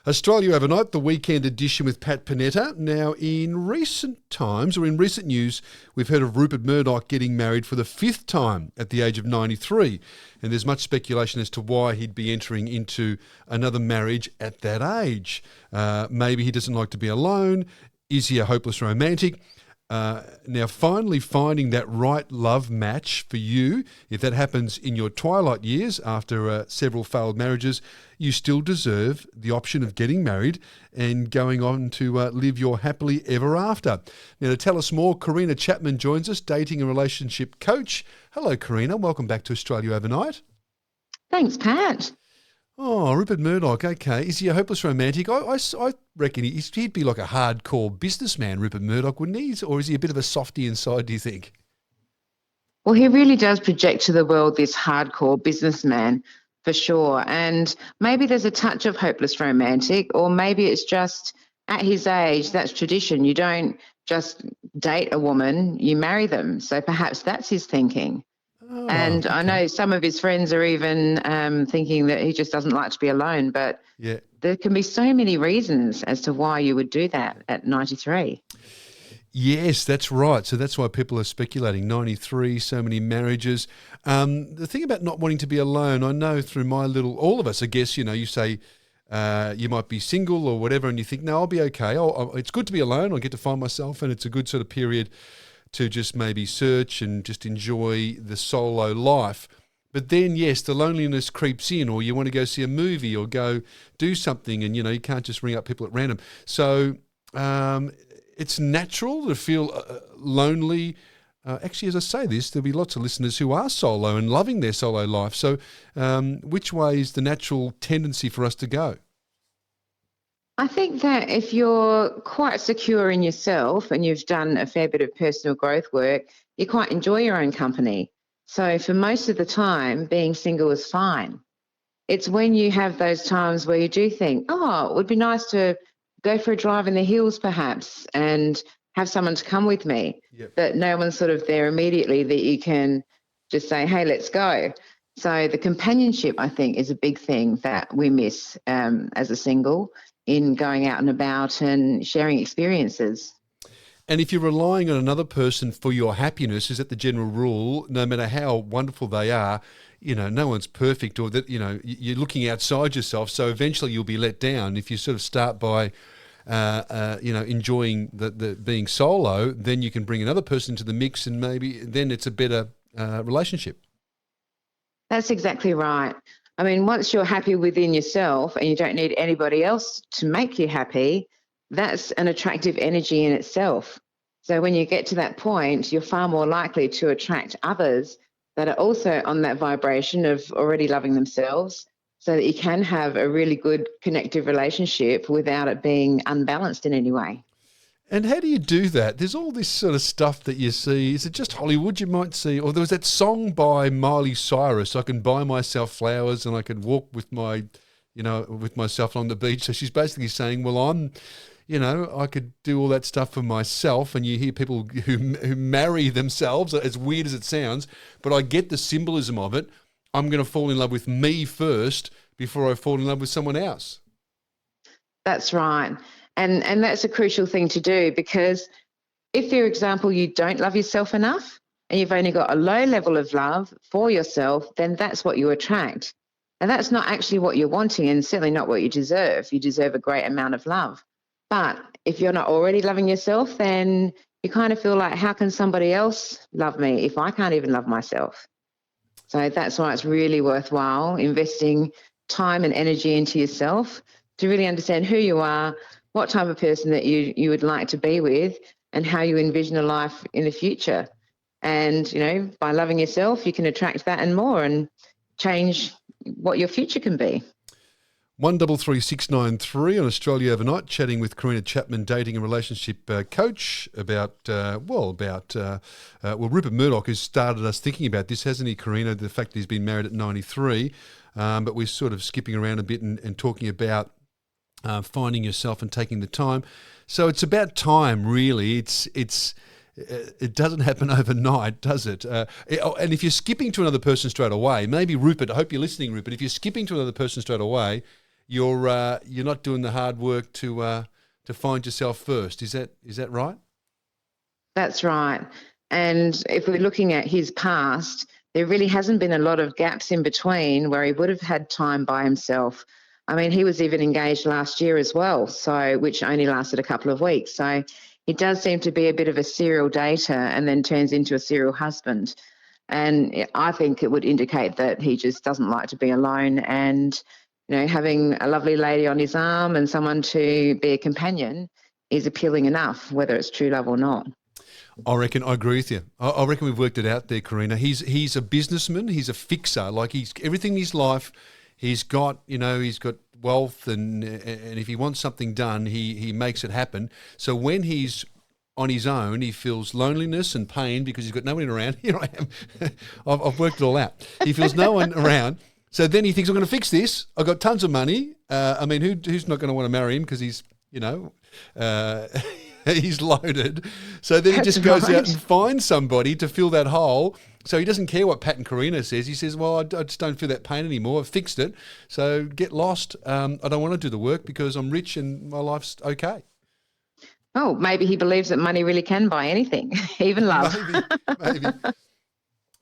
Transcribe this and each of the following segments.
Australia Overnight, the weekend edition with Pat Panetta. Now, in recent times, or in recent news, we've heard of Rupert Murdoch getting married for the fifth time at the age of 93. And there's much speculation as to why he'd be entering into another marriage at that age. Maybe he doesn't like to be alone. Is he a hopeless romantic? Now, finally finding that right love match for you, if that happens in your twilight years after several failed marriages, you still deserve the option of getting married and going on to live your happily ever after. Now, to tell us more, Karina Chapman joins us, dating and relationship coach. Hello, Karina. Welcome back to Australia Overnight. Thanks, Pat. Oh, Rupert Murdoch, okay. Is he a hopeless romantic? I reckon he'd be like a hardcore businessman, Rupert Murdoch, wouldn't he? Or is he a bit of a softie inside, do you think? Well, he really does project to the world this hardcore businessman, for sure. And maybe there's a touch of hopeless romantic, or maybe it's just at his age, that's tradition. You don't just date a woman, you marry them. So perhaps that's his thinking. Oh, and okay. I know some of his friends are even thinking that he just doesn't like to be alone, but Yeah. there can be so many reasons as to why you would do that at 93. Yes, that's right. So that's why people are speculating. 93, so many marriages. The thing about not wanting to be alone, I know through all of us, I guess, you say you might be single or whatever, and you think, no, I'll be okay. It's good to be alone. I'll get to find myself, and it's a good sort of period to just maybe search and just enjoy the solo life. But then, yes, the loneliness creeps in, or you want to go see a movie or go do something, and, you can't just ring up people at random. So it's natural to feel lonely. Actually, as I say this, there'll be lots of listeners who are solo and loving their solo life. So which way is the natural tendency for us to go? I think that if you're quite secure in yourself and you've done a fair bit of personal growth work, you quite enjoy your own company. So for most of the time, being single is fine. It's when you have those times where you do think, oh, it would be nice to go for a drive in the hills perhaps and have someone to come with me. Yep. But no one's sort of there immediately that you can just say, hey, let's go. So the companionship, I think, is a big thing that we miss as a single in going out and about and sharing experiences. And if you're relying on another person for your happiness, is that the general rule, no matter how wonderful they are, no one's perfect, or that, you're looking outside yourself. So eventually you'll be let down. If you sort of start by, enjoying the being solo, then you can bring another person to the mix, and maybe then it's a better relationship. That's exactly right. I mean, once you're happy within yourself and you don't need anybody else to make you happy, that's an attractive energy in itself. So when you get to that point, you're far more likely to attract others that are also on that vibration of already loving themselves, so that you can have a really good connective relationship without it being unbalanced in any way. And how do you do that? There's all this sort of stuff that you see. Is it just Hollywood you might see? Or there was that song by Miley Cyrus, I can buy myself flowers and I can walk with with myself along the beach. So she's basically saying, well, I could do all that stuff for myself. And you hear people who marry themselves, as weird as it sounds, but I get the symbolism of it. I'm going to fall in love with me first before I fall in love with someone else. That's right. And that's a crucial thing to do, because if, for example, you don't love yourself enough and you've only got a low level of love for yourself, then that's what you attract. And that's not actually what you're wanting, and certainly not what you deserve. You deserve a great amount of love. But if you're not already loving yourself, then you kind of feel like, how can somebody else love me if I can't even love myself? So that's why it's really worthwhile investing time and energy into yourself to really understand who you are, what type of person that you would like to be with, and how you envision a life in the future. And, by loving yourself, you can attract that and more and change what your future can be. 133693 on Australia Overnight, chatting with Karina Chapman, dating and relationship coach, about Rupert Murdoch, who's started us thinking about this, hasn't he, Karina? The fact that he's been married at 93, but we're sort of skipping around a bit and talking about finding yourself and taking the time. So it's about time, really. It doesn't happen overnight, does it? And if you're skipping to another person straight away, maybe Rupert, I hope you're listening, Rupert, if you're skipping to another person straight away, you're not doing the hard work to find yourself first. Is that right? That's right. And if we're looking at his past, there really hasn't been a lot of gaps in between where he would have had time by himself. I mean, he was even engaged last year as well, so which only lasted a couple of weeks. So he does seem to be a bit of a serial dater and then turns into a serial husband. And I think it would indicate that he just doesn't like to be alone, and having a lovely lady on his arm and someone to be a companion is appealing enough, whether it's true love or not. I reckon I agree with you. I reckon we've worked it out there, Karina. He's a businessman. He's a fixer. Like, he's everything in his life. He's got wealth, and if he wants something done, he makes it happen. So when he's on his own, he feels loneliness and pain because he's got no one around. Here I am. I've worked it all out. He feels no one around. So then he thinks, I'm going to fix this. I've got tons of money. I mean, who's not going to want to marry him because he's, he's loaded. So then he just goes out and finds somebody to fill that hole. So he doesn't care what Pat and Karina says. He says, well, I just don't feel that pain anymore. I've fixed it. So get lost. I don't want to do the work because I'm rich and my life's okay. Oh, maybe he believes that money really can buy anything, even love. Maybe.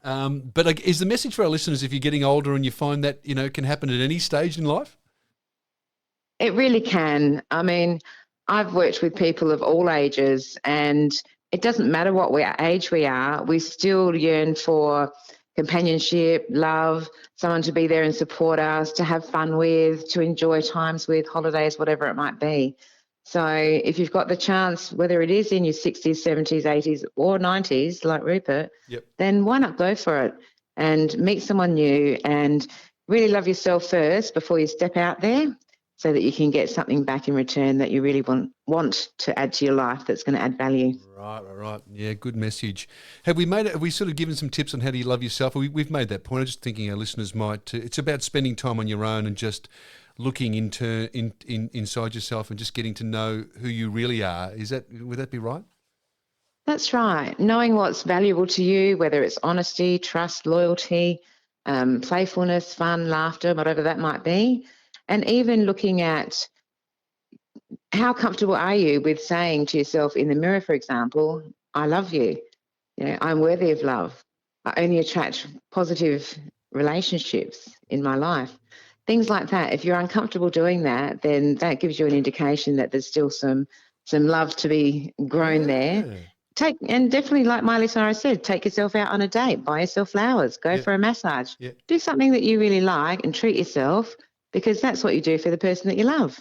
But is the message for our listeners, if you're getting older and you find that, can happen at any stage in life? It really can. I mean, I've worked with people of all ages, and it doesn't matter what age we are, we still yearn for companionship, love, someone to be there and support us, to have fun with, to enjoy times with, holidays, whatever it might be. So if you've got the chance, whether it is in your 60s, 70s, 80s or 90s, like Rupert, then why not go for it and meet someone new and really love yourself first before you step out there, so that you can get something back in return that you really want to add to your life that's going to add value. Right. Yeah, good message. Have we sort of given some tips on how do you love yourself? We've made that point. I'm just thinking our listeners might. It's about spending time on your own and just looking inside yourself and just getting to know who you really are. Would that be right? That's right. Knowing what's valuable to you, whether it's honesty, trust, loyalty, playfulness, fun, laughter, whatever that might be. And even looking at how comfortable are you with saying to yourself in the mirror, for example, I love you. I'm worthy of love. I only attract positive relationships in my life. Things like that. If you're uncomfortable doing that, then that gives you an indication that there's still some love to be grown there. And definitely, like Miley Cyrus said, take yourself out on a date, buy yourself flowers, go for a massage, do something that you really like and treat yourself, because that's what you do for the person that you love.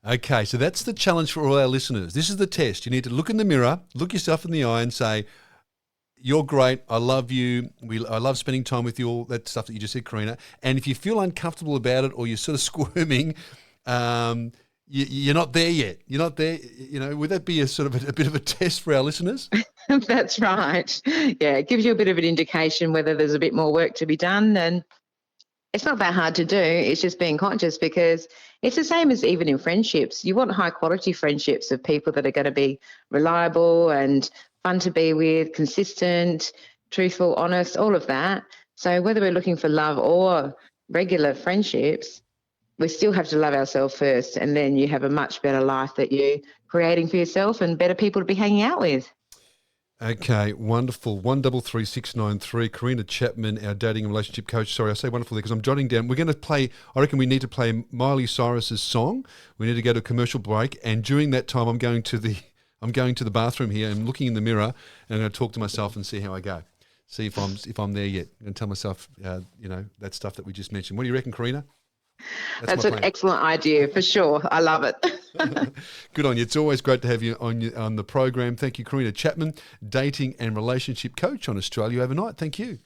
Okay, so that's the challenge for all our listeners. This is the test. You need to look in the mirror, look yourself in the eye and say, you're great, I love you, I love spending time with you, all that stuff that you just said, Karina. And if you feel uncomfortable about it or you're sort of squirming, you're not there yet. You're not there. Would that be a sort of a bit of a test for our listeners? That's right. Yeah, it gives you a bit of an indication whether there's a bit more work to be done. And it's not that hard to do. It's just being conscious, because it's the same as even in friendships. You want high quality friendships of people that are going to be reliable and fun to be with, consistent, truthful, honest, all of that. So whether we're looking for love or regular friendships, we still have to love ourselves first, and then you have a much better life that you're creating for yourself and better people to be hanging out with. Okay, wonderful. 133693, Karina Chapman, our dating and relationship coach. Sorry, I say wonderful there because I'm jotting down. We're going to play, I reckon we need to play Miley Cyrus's song. We need to go to a commercial break, and during that time I'm going to the bathroom here and looking in the mirror, and I'm going to talk to myself and see how I go. See if I'm there yet, and tell myself, that stuff that we just mentioned. What do you reckon, Karina? That's an excellent idea, for sure. I love it. Good on you. It's always great to have you on the program. Thank you, Karina Chapman, dating and relationship coach on Australia Overnight. Thank you.